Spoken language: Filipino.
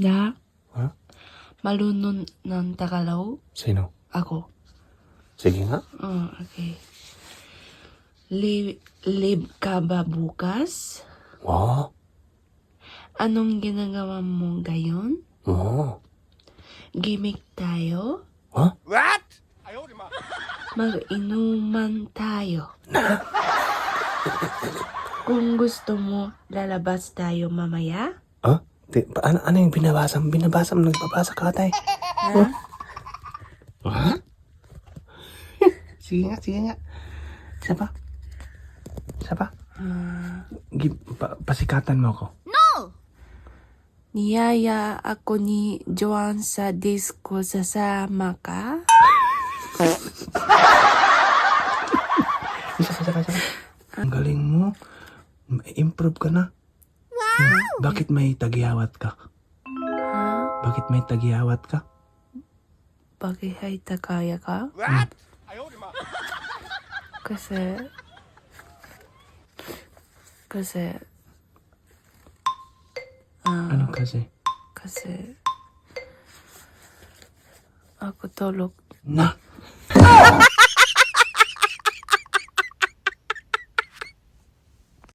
Na, Ha? marunong ng Tagalog? Sino? Ako. Sige nga. Okay. Live ka ba bukas? Wow. Anong ginagawa mo ngayon? Wow. Gimmick tayo? Ha? What? Mag-inuman tayo. Kung gusto mo, lalabas tayo mamaya? Ha? Ano yung binabasa mo? Binabasa mo, nagbabasa ka tay. Ha? Ha? Sige nga, sige nga. Isa pa? Isa pa? Pasikatan mo ako. Niyaya ako ni Joan sa disco, sasama ka? Isa pa. Ang galing mo. Improve ka na. Wow! Bakit may tagyawat ka? Ha? Bakit may tagyawat ka? Bagay kaya ka? What? Kasi Ano kasi? ako tulog Na!